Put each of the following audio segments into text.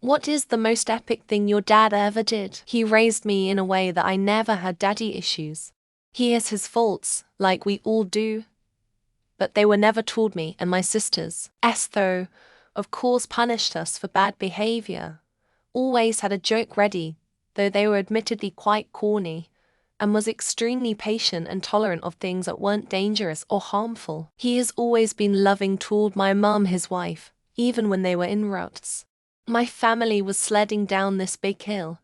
What is the most epic thing your dad ever did? He raised me in a way that I never had daddy issues. He has his faults, like we all do, but they were never toward me and my sisters. Though, of course, punished us for bad behavior. Always had a joke ready, though they were admittedly quite corny, and was extremely patient and tolerant of things that weren't dangerous or harmful. He has always been loving toward my mum, his wife, even when they were in ruts. My family was sledding down this big hill.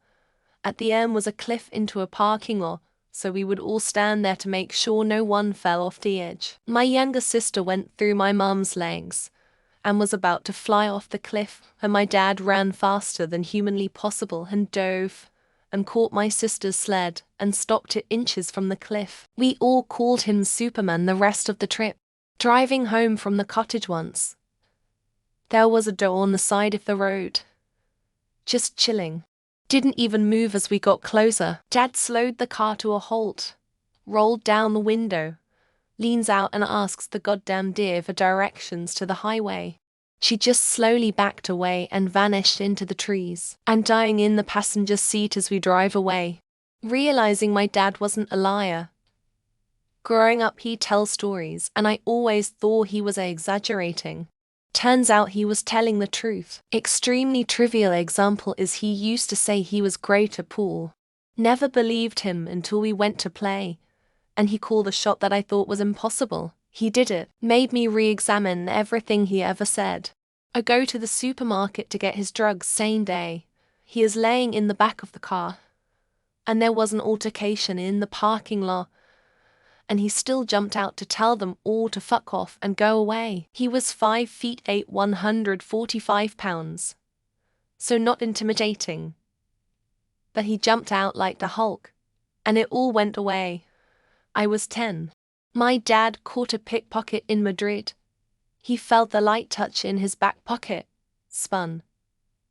At the end was a cliff into a parking lot, so we would all stand there to make sure no one fell off the edge. My younger sister went through my mum's legs and was about to fly off the cliff, and my dad ran faster than humanly possible and dove and caught my sister's sled and stopped it inches from the cliff. We all called him Superman the rest of the trip. Driving home from the cottage once, there was a door on the side of the road, just chilling. Didn't even move as we got closer. Dad slowed the car to a halt, rolled down the window, leans out and asks the goddamn deer for directions to the highway. She just slowly backed away and vanished into the trees. I'm dying in the passenger seat as we drive away, realizing my dad wasn't a liar. Growing up, he tells stories, and I always thought he was exaggerating. Turns out he was telling the truth. Extremely trivial example is he used to say he was great at pool. Never believed him until we went to play, and he called a shot that I thought was impossible. He did it. Made me re-examine everything he ever said. I go to the supermarket to get his drugs same day. He is laying in the back of the car, and there was an altercation in the parking lot, and he still jumped out to tell them all to fuck off and go away. He was 5'8", 145 pounds. So not intimidating. But he jumped out like the Hulk, and it all went away. I was 10. My dad caught a pickpocket in Madrid. He felt the light touch in his back pocket, spun,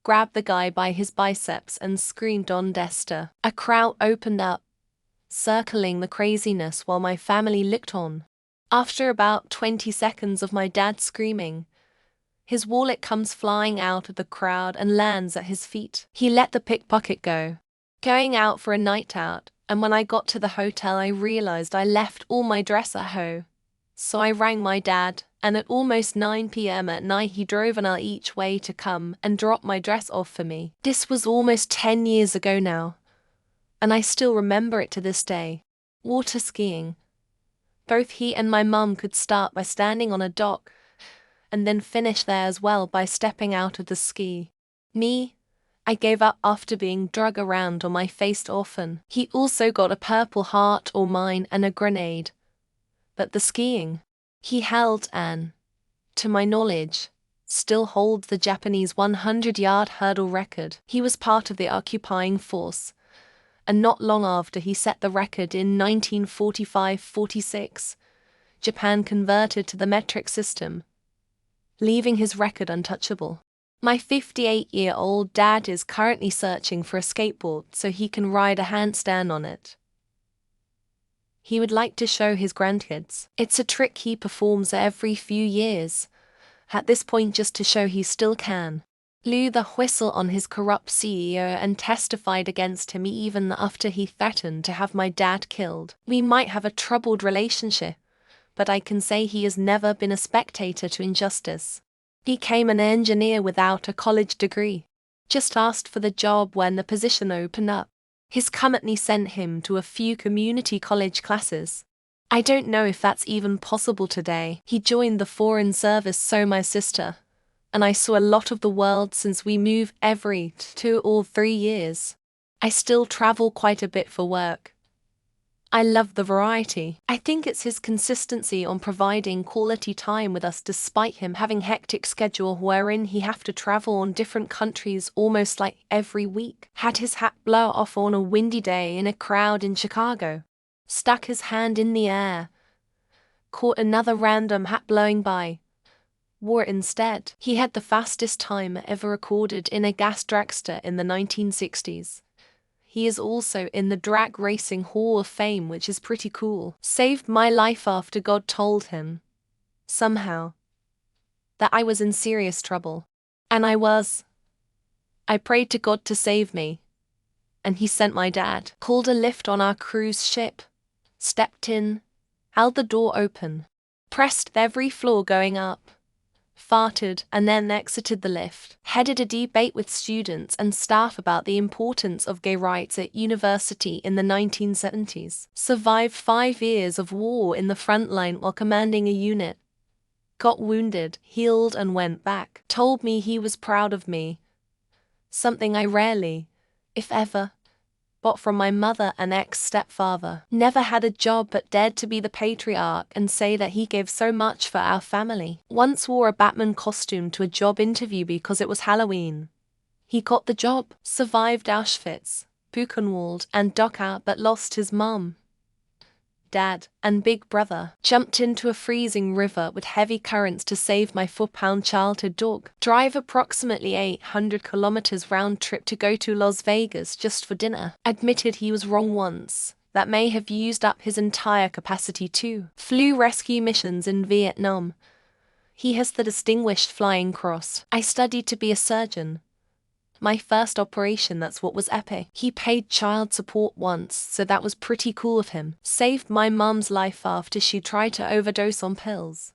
grabbed the guy by his biceps and screamed on Desta. A crowd opened up, circling the craziness while my family looked on. After about 20 seconds of my dad screaming, his wallet comes flying out of the crowd and lands at his feet. He let the pickpocket go. Going out for a night out, and when I got to the hotel I realized I left all my dress at home. So I rang my dad, and at almost 9 p.m. at night he drove an hour each way to come and drop my dress off for me. This was almost 10 years ago now, and I still remember it to this day. Water skiing. Both he and my mum could start by standing on a dock, and then finish there as well by stepping out of the ski. Me, I gave up after being drug around on my face often. He also got a Purple Heart or mine and a grenade. But the skiing, he held and, to my knowledge, still holds the Japanese 100-yard hurdle record. He was part of the occupying force, and not long after he set the record in 1945-46, Japan converted to the metric system, leaving his record untouchable. My 58-year-old dad is currently searching for a skateboard so he can ride a handstand on it. He would like to show his grandkids. It's a trick he performs every few years, at this point just to show he still can. Blew the whistle on his corrupt CEO and testified against him even after he threatened to have my dad killed. We might have a troubled relationship, but I can say he has never been a spectator to injustice. Became an engineer without a college degree. Just asked for the job when the position opened up. His company sent him to a few community college classes. I don't know if that's even possible today. He joined the foreign service, so my sister and I saw a lot of the world since we move every 2 or 3 years. I still travel quite a bit for work. I love the variety. I think it's his consistency on providing quality time with us despite him having hectic schedule wherein he have to travel on different countries almost like every week. Had his hat blow off on a windy day in a crowd in Chicago. Stuck his hand in the air. Caught another random hat blowing by. Wore it instead. He had the fastest time ever recorded in a gas dragster in the 1960s. He is also in the Drag Racing Hall of Fame, which is pretty cool. Saved my life after God told him, somehow, that I was in serious trouble. And I was. I prayed to God to save me, and he sent my dad. Called a lift on our cruise ship, stepped in, held the door open, pressed every floor going up, farted, and then exited the lift. Headed a debate with students and staff about the importance of gay rights at university in the 1970s. Survived 5 years of war in the front line while commanding a unit. Got wounded, healed, and went back. Told me he was proud of me. Something I rarely, if ever, got from my mother and ex-stepfather. Never had a job but dared to be the patriarch and say that he gave so much for our family. Once wore a Batman costume to a job interview because it was Halloween. He got the job, survived Auschwitz, Buchenwald, and Dachau but lost his mum, dad, and big brother. Jumped into a freezing river with heavy currents to save my 4-pound childhood dog. Drive approximately 800 kilometers round trip to go to Las Vegas just for dinner. Admitted he was wrong once. That may have used up his entire capacity too. Flew rescue missions in Vietnam. He has the Distinguished Flying Cross. I studied to be a surgeon. My first operation, that's what was epic. He paid child support once, so that was pretty cool of him. Saved my mum's life after she tried to overdose on pills.